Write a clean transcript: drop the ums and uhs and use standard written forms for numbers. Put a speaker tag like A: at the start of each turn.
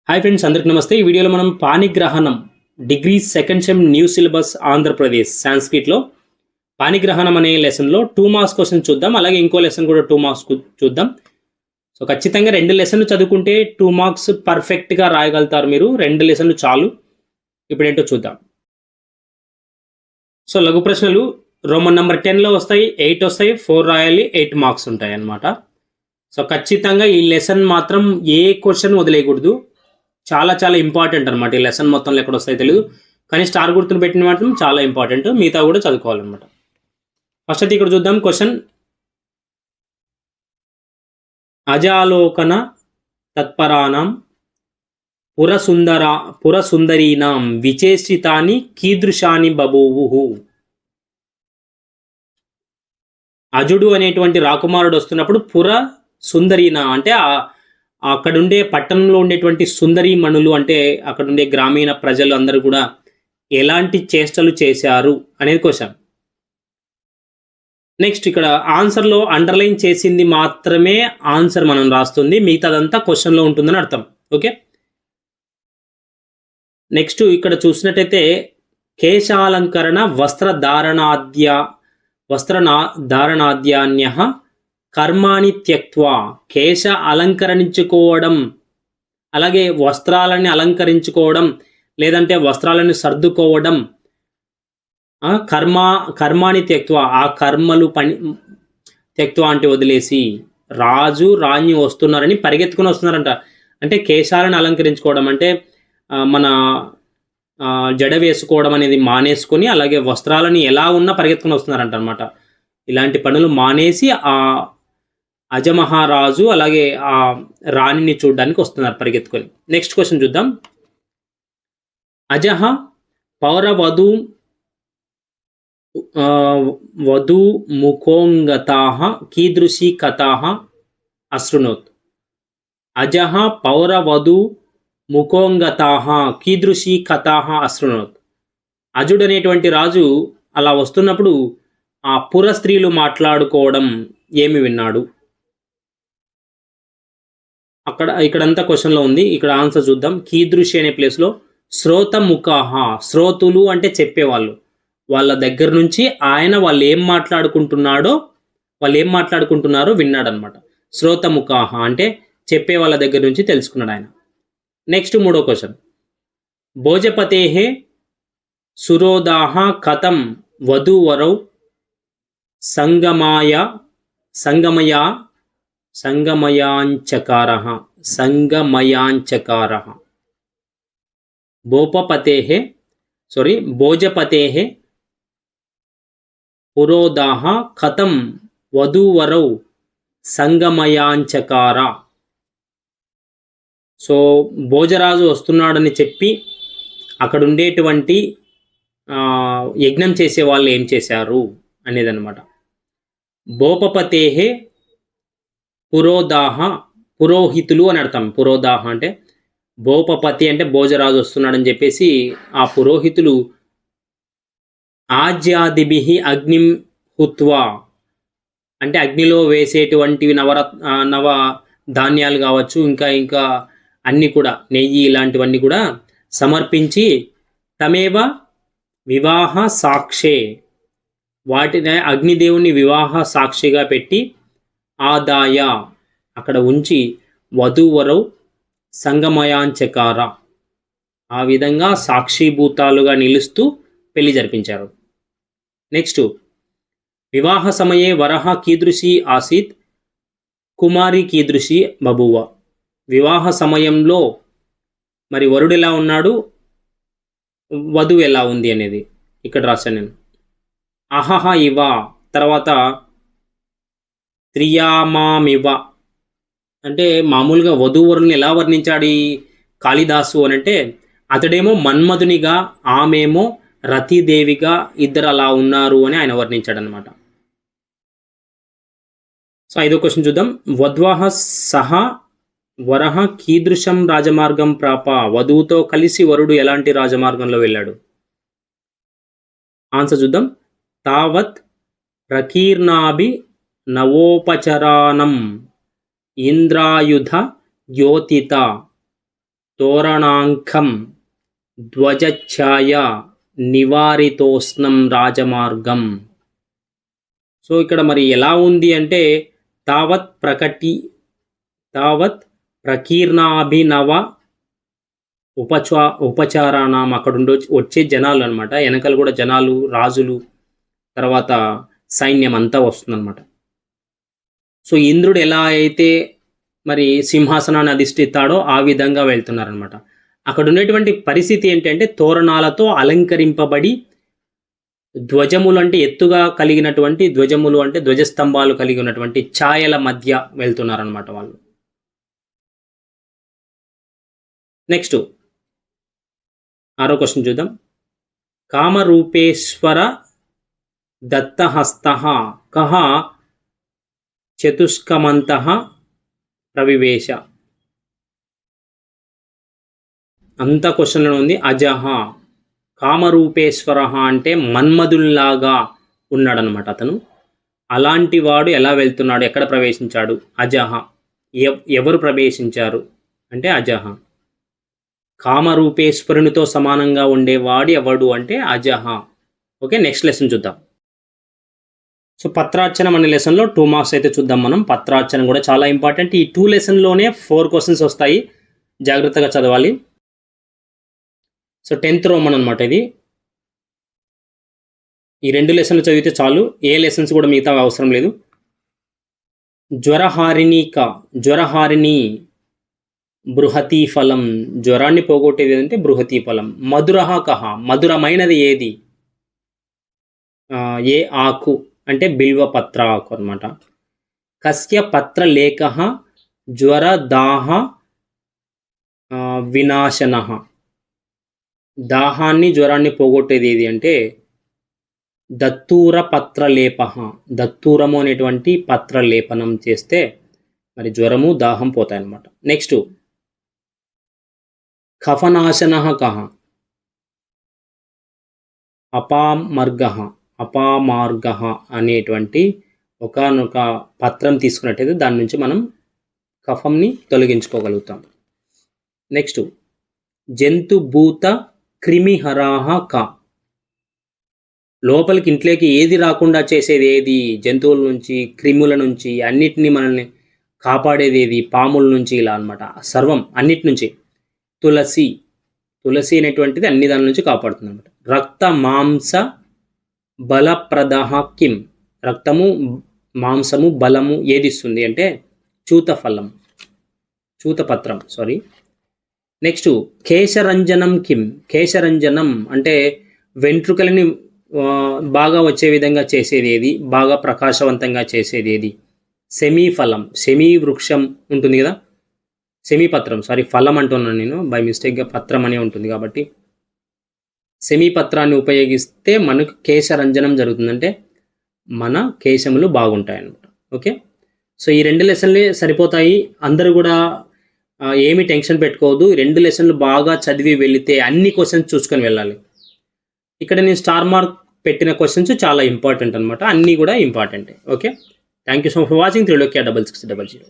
A: Hi friends, అందరికి నమస్తే. ఈ వీడియోలో మనం పాణిగ్రహణం degree second sem new syllabus Andhra Pradesh సాంస్క్రిట్లో పాణిగ్రహణం అనే లెసన్లో 2 మార్క్స్ క్వశ్చన్ చూద్దాం. అలాగే ఇంకో లెసన్ కూడా 2 మార్క్స్ చూద్దాం. సో ఖచ్చితంగా 2 లెసన్లు చదువుకుంటే 2 మార్క్స్ పర్ఫెక్ట్గా రాయగలుగుతారు మీరు. 2 లెసన్లు చాలు. ఇప్పుడు ఏంటో చూద్దాం. సో లఘు ప్రశ్నలు రోమన్ నెంబర్ 10లో వస్తాయి, 8 వస్తాయి, 4 రాయాలి, 8 మార్క్స్ ఉంటాయి అన్నమాట. సో ఖచ్చితంగా ఈ లెసన్ మాత్రం ఏ క్వశ్చన్ వదిలేయకూడదు. చాలా చాలా ఇంపార్టెంట్ అనమాట. ఈ లెసన్ మొత్తంలో ఎక్కడ వస్తాయో తెలియదు, కానీ స్టార్ గుర్తును పెట్టిన మాత్రం చాలా ఇంపార్టెంట్. మిగతా కూడా చదువుకోవాలన్నమాట. ఫస్ట్ అయితే ఇక్కడ చూద్దాం క్వశ్చన్. అజాలోకన తత్పరాణం పురసుందరీనాం విచేష్టితాని కీదృశాని బభూవు. అజుడు అనేటువంటి రాకుమారుడు వస్తున్నప్పుడు పుర సుందరీనా అంటే అక్కడుండే పట్టణంలో ఉండేటువంటి సుందరీమణులు, అంటే అక్కడుండే గ్రామీణ ప్రజలు అందరూ కూడా ఎలాంటి చేష్టలు చేశారు అనేది క్వశ్చన్. నెక్స్ట్ ఇక్కడ ఆన్సర్లో అండర్లైన్ చేసింది మాత్రమే ఆన్సర్ మనం రాస్తుంది, మిగతాదంతా క్వశ్చన్లో ఉంటుందని అర్థం. ఓకే, నెక్స్ట్ ఇక్కడ చూసినట్టయితే కేశాలంకరణ వస్త్రధారణాద్యాన్య కర్మాని త్యక్త్వా. కేశ అలంకరించుకోవడం, అలాగే వస్త్రాలని అలంకరించుకోవడం, లేదంటే వస్త్రాలను సర్దుకోవడం, కర్మాని త్యక్త్వా, ఆ కర్మలు త్యక్త్వా అంటే వదిలేసి రాజు రాణి వస్తున్నారని పరిగెత్తుకుని వస్తున్నారంట. అంటే కేశాలను అలంకరించుకోవడం అంటే మన జడ వేసుకోవడం అనేది మానేసుకొని, అలాగే వస్త్రాలని ఎలా ఉన్నా పరిగెత్తుకుని వస్తున్నారంట అనమాట. ఇలాంటి పనులు మానేసి ఆ అజమహారాజు అలాగే ఆ రాణిని చూడడానికి వస్తున్నారు పరిగెత్తుకొని. నెక్స్ట్ క్వశ్చన్ చూద్దాం. అజహ పౌరవధూ ముఖోంగతాః కీదృశీ కథాః అశృణోత్. అజహ పౌరవధూ ముఖోంగతాః కీదృశీ కథాః అశృణోత్. అజుడు అనేటువంటి రాజు అలా వస్తున్నప్పుడు ఆ పుర స్త్రీలు మాట్లాడుకోవడం ఏమి విన్నాడు? ఇక్కడంతా క్వశ్చన్లో ఉంది. ఇక్కడ ఆన్సర్ చూద్దాం. కీదృశి అనే ప్లేస్లో శ్రోతముఖాహ, శ్రోతులు అంటే చెప్పేవాళ్ళు, వాళ్ళ దగ్గర నుంచి ఆయన వాళ్ళు ఏం మాట్లాడుకుంటున్నారో విన్నాడనమాట. శ్రోతముఖాహ అంటే చెప్పే వాళ్ళ దగ్గర నుంచి తెలుసుకున్నాడు ఆయన. నెక్స్ట్ మూడో క్వశ్చన్. భోజపతేహే సురోదాహ కథం వధూవరౌ సంగమయాంచకారః. భోజపతేః పురోదాహ కథం వధూవరౌ సంగమయాంచకార. సో భోజరాజు వస్తున్నాడని చెప్పి అక్కడ ఉండేటువంటి యజ్ఞం చేసే వాళ్ళు ఏం చేశారు అనేదన్నమాట. భోపపతేః పురోదాహ, పురోహితులు అని అర్థం. పురోదాహ అంటే భోపపతి అంటే భోజరాజు వస్తున్నాడని చెప్పేసి ఆ పురోహితులు ఆజ్యాదిభిః అగ్నిం హుత్వా అంటే అగ్నిలో వేసేటువంటివి నవ ధాన్యాలు కావచ్చు, ఇంకా అన్నీ కూడా నెయ్యి ఇలాంటివన్నీ కూడా సమర్పించి తమేవ వివాహ సాక్షే, వాటిని అగ్నిదేవుని వివాహ సాక్షిగా పెట్టి ఆదాయ అక్కడ ఉంచి వధూవరౌ సంగమయాంచకార, ఆ విధంగా సాక్షిభూతాలుగా నిలుస్తూ పెళ్లి జరిపించారు. నెక్స్ట్ వివాహ సమయే వరహ కీదృశీ ఆసీత్ కుమారి కీదృశీ బభూవ. వివాహ సమయంలో మరి వరుడు ఎలా ఉన్నాడు, వధువు ఎలా ఉంది అనేది ఇక్కడ రాశాను నేను. అహహ ఇవ, తర్వాత త్రియామామివ అంటే మామూలుగా వధూవరుల్ని ఎలా వర్ణించాడు కాళిదాసు అని అంటే, అతడేమో మన్మధునిగా, ఆమెమో రతీదేవిగా, ఇద్దరు అలా ఉన్నారు అని ఆయన వర్ణించాడనమాట. సో ఐదో క్వశ్చన్ చూద్దాం. వధ్వః సహ వరహ కీదృశం రాజమార్గం ప్రాప. వధువుతో కలిసి వరుడు ఎలాంటి రాజమార్గంలో వెళ్ళాడు? ఆన్సర్ చూద్దాం. తావత్ ప్రకీర్ణాభి నవోపచరానం ఇంద్రాయుధ ద్యోతిత తోరణాంకం ధ్వజఛాయ నివారితోష్ణం రాజమార్గం. సో ఇక్కడ మరి ఎలా ఉంది అంటే తావత్ ప్రకీర్ణాభినవ ఉపచారాణం, అక్కడ వచ్చే జనాలు అనమాట, వెనకలు కూడా జనాలు, రాజులు, తర్వాత సైన్యం అంతా వస్తుందన్నమాట. సో ఇంద్రుడు ఎలా అయితే మరి సింహాసనాన్ని అధిష్ఠిస్తాడో ఆ విధంగా వెళ్తున్నారనమాట. అక్కడ ఉన్నటువంటి పరిస్థితి ఏంటంటే తోరణాలతో అలంకరింపబడి ధ్వజములు అంటే ఎత్తుగా కలిగినటువంటి ధ్వజములు అంటే ధ్వజస్తంభాలు కలిగి ఉన్నటువంటి ఛాయల మధ్య వెళ్తున్నారనమాట వాళ్ళు. నెక్స్ట్ 6వ క్వశ్చన్ చూద్దాం. కామరూపేశ్వర దత్తహస్తః కః చతుష్కమంతః ప్రవివేశ. అంత క్వశ్చన్లో ఉంది అజహ. కామరూపేశ్వర అంటే మన్మధుల్లాగా ఉన్నాడనమాట అతను. అలాంటి వాడు ఎలా వెళ్తున్నాడు, ఎక్కడ ప్రవేశించాడు? అజహ. ఎవరు ప్రవేశించారు అంటే అజహ. కామరూపేశ్వరునితో సమానంగా ఉండేవాడు ఎవడు అంటే అజహ. ఓకే, నెక్స్ట్ లెసన్ చూద్దాం. సో పత్రార్చనం అనే లెసన్లో 2 మార్క్స్ అయితే చూద్దాం మనం. పత్రార్చన కూడా చాలా ఇంపార్టెంట్. ఈ 2 లెసన్లోనే 4 క్వశ్చన్స్ వస్తాయి, జాగ్రత్తగా చదవాలి. సో 10th రోమన్ అనమాట ఇది. ఈ 2 లెసన్లు చదివితే చాలు, ఏ లెసన్స్ కూడా మిగతా అవసరం లేదు. జ్వరహారిణి బృహతీ ఫలం. జ్వరాన్ని పోగొట్టేది అంటే బృహతీ ఫలం. మధురః కః. మధురమైనది ఏది? ఏ ఆకు అంటే బిల్వపత్ర ఆకు అనమాట. కస్య పత్రలేఖః జ్వరదాహ వినాశనః. దాహాన్ని జ్వరాన్ని పోగొట్టేది ఏది అంటే దత్తూర పత్రలేపః. దత్తూరము అనేటువంటి పత్రలేపనం చేస్తే మరి జ్వరము దాహం పోతాయన్నమాట. నెక్స్ట్ కఫనాశనః కః. అపామార్గః అనేటువంటి ఒకనొక పత్రం తీసుకున్నట్టయితే దాని నుంచి మనం కఫంని తొలగించుకోగలుగుతాం. నెక్స్ట్ జంతుభూత క్రిమిహరాః క. లోపలికి ఇంట్లోకి ఏది రాకుండా చేసేది ఏది? జంతువుల నుంచి, క్రిముల నుంచి, అన్నిటినీ మనల్ని కాపాడేది ఏది? పాముల నుంచి, ఇలా అనమాట. సర్వం అన్నిటి నుంచి. తులసి అనేటువంటిది అన్ని దాని నుంచి కాపాడుతుంది అనమాట. రక్త మాంస బలప్రదః కిం. రక్తము, మాంసము, బలము ఏది ఇస్తుంది అంటే చూతపత్రం. నెక్స్ట్ కేశరంజనం కిం. కేశరంజనం అంటే వెంట్రుకలని బాగా వచ్చే విధంగా చేసేది ఏది? బాగా ప్రకాశవంతంగా చేసేది ఏది? సెమీఫలం. సెమీ వృక్షం ఉంటుంది కదా, సెమీపత్రం. ఫలం అంటున్నాను నేను, బై మిస్టేక్గా పత్రం అనే ఉంటుంది కాబట్టి. సెమీపత్రాన్ని ఉపయోగిస్తే మనకు కేశరంజనం జరుగుతుందంటే మన కేశములు బాగుంటాయి అన్నమాట. ఓకే, సో ఈ 2 లెసన్లే సరిపోతాయి. అందరూ కూడా ఏమి టెన్షన్ పెట్టుకోవద్దు. 2 లెసన్లు బాగా చదివి వెళితే అన్ని క్వశ్చన్స్ చూసుకొని వెళ్ళాలి. ఇక్కడ నేను స్టార్ మార్క్ పెట్టిన క్వశ్చన్స్ చాలా ఇంపార్టెంట్ అనమాట, అన్నీ కూడా ఇంపార్టెంటే. Okay, thank you so much for watching. 3 6600.